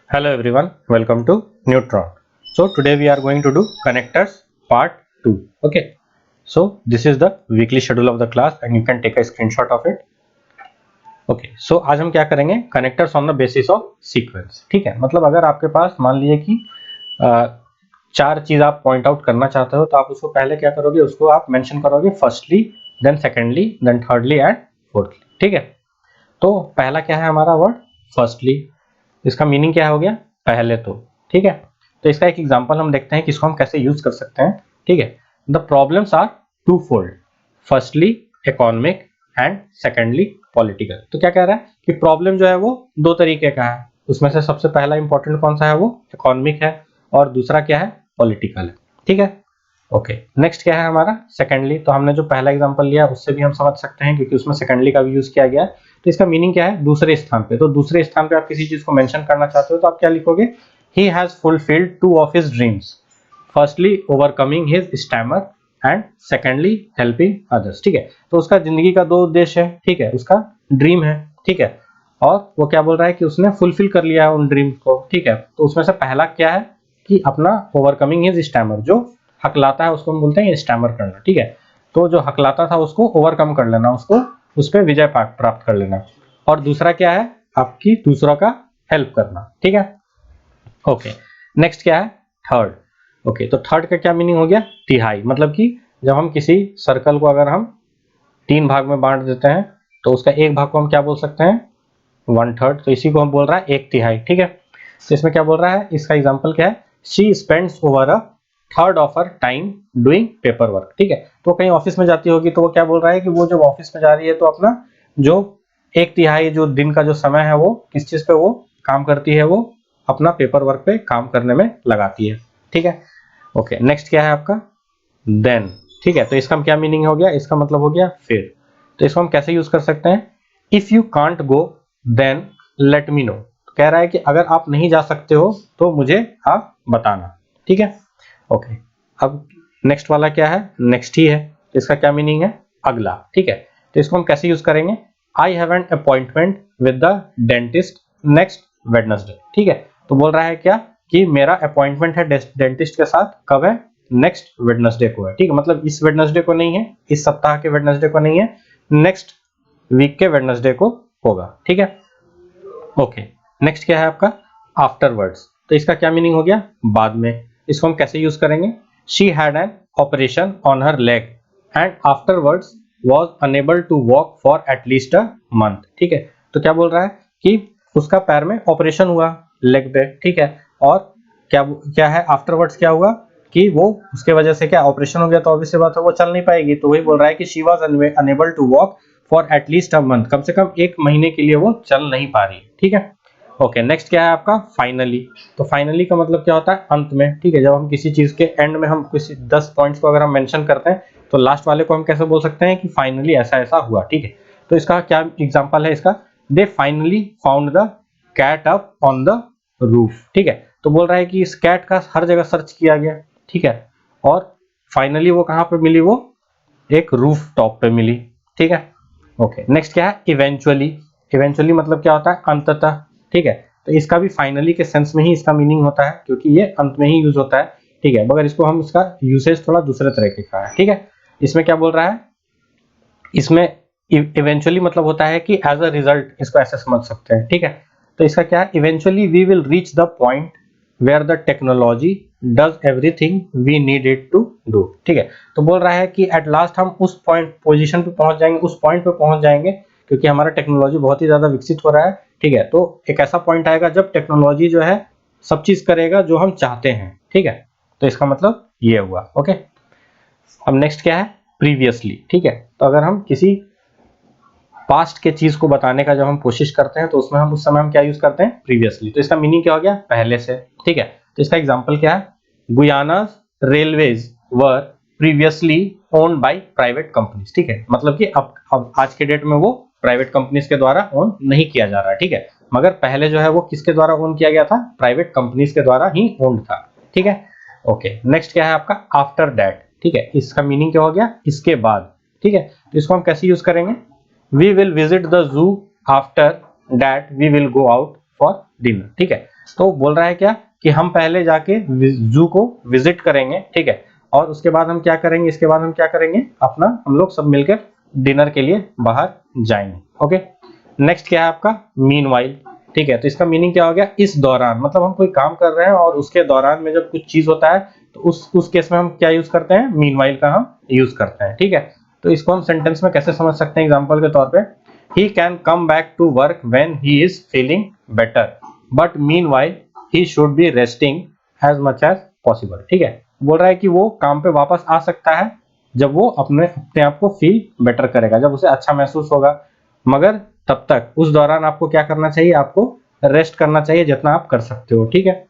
Hello everyone, welcome to Neutron. So today we are going to do connectors part 2. Okay, so this is the weekly schedule of the class and you can take a screenshot of it. Okay, so आज हम क्या करेंगे, connectors on the basis of sequence. ठीक है, मतलब अगर आपके पास मान लीजिए कि चार चीज आप पॉइंट आउट करना चाहते हो तो आप उसको पहले क्या करोगे, उसको आप मेंशन करोगे firstly, then secondly, then thirdly and fourthly. ठीक है, तो पहला क्या है हमारा वर्ड फर्स्टली, इसका मीनिंग क्या हो गया, पहले तो. ठीक है, तो इसका एक एग्जांपल हम देखते हैं कि इसको हम कैसे यूज कर सकते हैं. ठीक है, the problems are twofold, firstly economic and secondly political. तो क्या कह रहा है कि प्रॉब्लम जो है वो दो तरीके का है, उसमें से सबसे पहला इंपॉर्टेंट कौन सा है, वो इकोनॉमिक है, और दूसरा क्या है, पॉलिटिकल है. ठीक है, ओके. नेक्स्ट क्या है हमारा, सेकेंडली. तो हमने जो पहला एग्जांपल लिया उससे भी हम समझ सकते हैं क्योंकि उसमें सेकेंडली का भी यूज किया गया है. तो इसका मीनिंग क्या है, दूसरे स्थान पे. तो दूसरे स्थान पे आप किसी चीज को मेंशन करना चाहते हो तो आप क्या लिखोगे, he has fulfilled two of his dreams, firstly overcoming his stammer and secondly helping others. ठीक है, तो उसका जिंदगी का दो उद्देश्य है. ठीक है, उसका ड्रीम है. ठीक है, और वो क्या बोल रहा है कि उसने फुलफिल कर लिया है उन ड्रीम को. ठीक है, तो उसमें से पहला क्या है कि अपना ओवरकमिंग हिज स्टैमर, जो हकलाता है उसको हम बोलते हैं स्टैमर करना. ठीक है, तो जो हकलाता था उसको ओवरकम कर लेना, उसको उस पर विजय प्राप्त कर लेना. और दूसरा क्या है, आपकी दूसरों का हेल्प करना. ठीक है, ओके. नेक्स्ट क्या है, थर्ड. ओके, तो थर्ड का क्या मीनिंग हो गया, तिहाई. मतलब कि जब हम किसी सर्कल को अगर हम तीन भाग में बांट देते हैं तो उसका एक भाग को हम क्या बोल सकते हैं, वन थर्ड. तो इसी को हम बोल रहा है एक तिहाई. ठीक है, तो इसमें क्या बोल रहा है, इसका एग्जांपल क्या है, she spends over a third of her time doing paper work. ठीक है, तो कहीं ऑफिस में जाती होगी तो वो क्या बोल रहा है कि वो जब ऑफिस में जा रही है तो अपना जो एक तिहाई जो दिन का जो समय है वो किस चीज पे वो काम करती है, वो अपना पेपर वर्क पे काम करने में लगाती है. ठीक है, ओके. नेक्स्ट क्या है आपका, देन. ठीक है, तो इसका क्या मीनिंग हो गया, इसका मतलब हो गया फिर. तो इसको हम कैसे यूज कर सकते हैं, if you can't go then let me know. कह रहा है कि अगर आप नहीं जा सकते हो तो मुझे आप बताना. ठीक है, ओके. अब नेक्स्ट वाला क्या है, नेक्स्ट ही है. इसका क्या मीनिंग है, अगला. ठीक है, तो इसको हम कैसे यूज करेंगे, I have an appointment with the dentist next Wednesday. ठीक है, तो बोल रहा है क्या कि मेरा अपॉइंटमेंट है डेंटिस्ट के साथ, कब है, नेक्स्ट वेडनेसडे को है. ठीक है, मतलब इस वेडनेसडे को नहीं है, इस सप्ताह के वेडनेसडे को नहीं है, नेक्स्ट वीक के वेडनेसडे को होगा. ठीक है, ओके. नेक्स्ट क्या है आपका, आफ्टरवर्ड्स. तो इसका क्या मीनिंग हो गया, बाद में. इसको हम कैसे यूज करेंगे, she had an operation on her leg and afterwards was unable to walk for at least a month. ठीक है, तो क्या बोल रहा है कि उसका पैर में ऑपरेशन हुआ लेग पे. ठीक है, और क्या क्या है, आफ्टरवर्ड्स क्या हुआ कि वो उसके वजह से क्या ऑपरेशन हो गया, तो ऑब्वियस बात है वो चल नहीं पाएगी. तो वही बोल रहा है कि she was unable to walk for at least a month, कम से कम एक महीने के लिए वो चल नहीं पा रही. ठीक है, ओके. नेक्स्ट क्या है आपका, फाइनली. तो फाइनली का मतलब क्या होता है, अंत में. ठीक है, जब हम किसी चीज के एंड में हम किसी 10 पॉइंट्स को अगर हम मेंशन करते हैं तो लास्ट वाले को हम कैसे बोल सकते हैं कि फाइनली ऐसा ऐसा हुआ. ठीक है, तो इसका क्या एग्जांपल है, इसका they finally found the cat up on the roof. ठीक है, तो बोल रहा है कि इस कैट का हर जगह सर्च किया गया. ठीक है, और फाइनली वो कहां पे मिली, वो एक रूफ टॉप पे मिली. ठीक है, ओके. नेक्स्ट क्या है, इवेंचुअली. इवेंचुअली मतलब क्या होता है, अंततः. ठीक है, तो इसका भी फाइनली के सेंस में ही इसका मीनिंग होता है क्योंकि ये अंत में ही यूज होता है. ठीक है, मगर इसको हम इसका यूसेज थोड़ा दूसरे तरीके का है. ठीक है, इसमें क्या बोल रहा है, इसमें इवेंचुअली मतलब होता है कि एज अ रिजल्ट, इसको ऐसे समझ सकते हैं. ठीक है, तो इसका क्या है, eventually we will reach the point where the technology does everything we need it to do. ठीक है, तो बोल रहा है कि एट लास्ट हम उस पॉइंट पोजीशन पे पहुंच जाएंगे, उस पॉइंट पे पहुंच जाएंगे क्योंकि हमारा टेक्नोलॉजी बहुत ही ज्यादा विकसित हो रहा है. ठीक है, तो एक ऐसा पॉइंट आएगा जब टेक्नोलॉजी जो है सब चीज करेगा जो हम चाहते हैं. ठीक है, तो इसका मतलब ये हुआ. ओके, अब नेक्स्ट क्या है, प्रीवियसली. ठीक है, तो अगर हम किसी पास्ट के चीज को बताने का जब हम कोशिश करते हैं तो उसमें हम उस समय हम क्या यूज करते हैं, प्रीवियसली. तो इसका मीनिंग क्या हो गया, पहले से. ठीक है, तो इसका एग्जांपल क्या है, Guyana's railways were previously owned by private companies. ठीक है, मतलब कि अब आज के डेट में वो प्राइवेट कंपनीज के द्वारा ओन नहीं किया जा रहा है. ठीक है, मगर पहले जो है वो किसके द्वारा ओन किया गया था, प्राइवेट कंपनीज के द्वारा ही ओन्ड था. ठीक है, ओके. नेक्स्ट क्या है आपका, आफ्टर दैट. ठीक है, इसका मीनिंग क्या हो गया, इसके बाद. ठीक है, तो इसको हम कैसे यूज करेंगे, we will visit the zoo after that we will go out for dinner. ठीक है, तो बोल रहा है क्या कि हम पहले जाके जू को विजिट करेंगे, ठीक है, और उसके बाद हम क्या करेंगे, इसके बाद हम क्या करेंगे, अपना हम लोग सब मिलकर डिनर के लिए बाहर जाएंगे। ओके, नेक्स्ट क्या है आपका, मीनवाइल। ठीक है, तो इसका मीनिंग क्या हो गया, इस दौरान, मतलब हम कोई काम कर रहे हैं और उसके दौरान में जब कुछ चीज होता है तो उस केस में हम क्या यूज करते हैं, मीनवाइल का हम यूज करते हैं। ठीक है, तो इसको हम सेंटेंस में कैसे समझ सकते हैं, एग्जांपल के तौर पे, he can come back to work when he is feeling better but meanwhile he should be resting as much as possible. ठीक है, बोल रहा है कि वो काम पे वापस आ सकता है जब वो अपने आप को फील बेटर करेगा, जब उसे अच्छा महसूस होगा, मगर तब तक उस दौरान आपको क्या करना चाहिए, आपको रेस्ट करना चाहिए जितना आप कर सकते हो। ठीक है,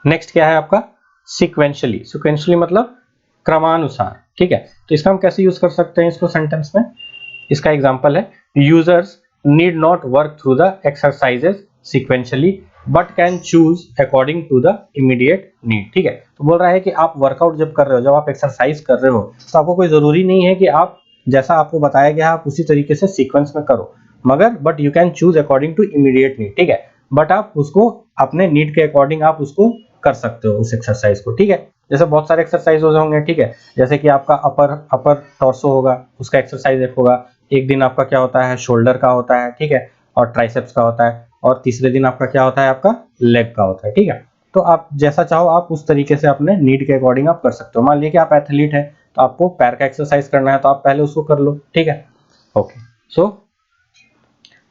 नेक्स्ट क्या है आपका, सिक्वेंशियली। सिक्वेंशियली मतलब क्रमानुसार। ठीक है, तो इसका हम कैसे यूज कर सकते हैं इसको सेंटेंस में, इसका एग्जांपल है, users need not work through the exercises sequentially but can choose according to the immediate need. ठीक है, तो बोल रहा है कि आप वर्कआउट जब कर रहे हो, जब आप एक्सरसाइज कर रहे हो, तो आपको कोई जरूरी नहीं है कि आप जैसा आपको बताया गया आप उसी तरीके से सीक्वेंस में करो, मगर but you can choose according to immediate need. ठीक है, बट आप उसको अपने नीड के अकॉर्डिंग आप उसको कर सकते हो उस एक्सरसाइज को। ठीक है, जैसे बहुत सारे एक्सरसाइज होंगे। ठीक है, जैसे कि आपका अपर टॉर्सो होगा, उसका एक्सरसाइज एक होगा, एक दिन आपका क्या होता है, शोल्डर का होता है, ठीक है, और ट्राइसेप्स का होता है, और तीसरे दिन आपका क्या होता है, आपका लेग का होता है। ठीक है, तो आप जैसा चाहो आप उस तरीके से अपने नीड के अकॉर्डिंग आप कर सकते हो। मान लीजिए कि आप एथलीट हैं तो आपको पैर का एक्सरसाइज करना है, तो आप पहले उसको कर लो। ठीक है, okay, so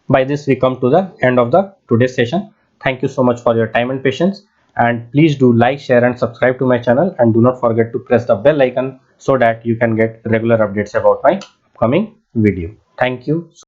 by this we come to the end of the today's session. Thank you so much for your time and patience, and please do like, share and subscribe to my channel, and do not forget to press the bell icon so that you can get regular updates about my upcoming video. Thank you.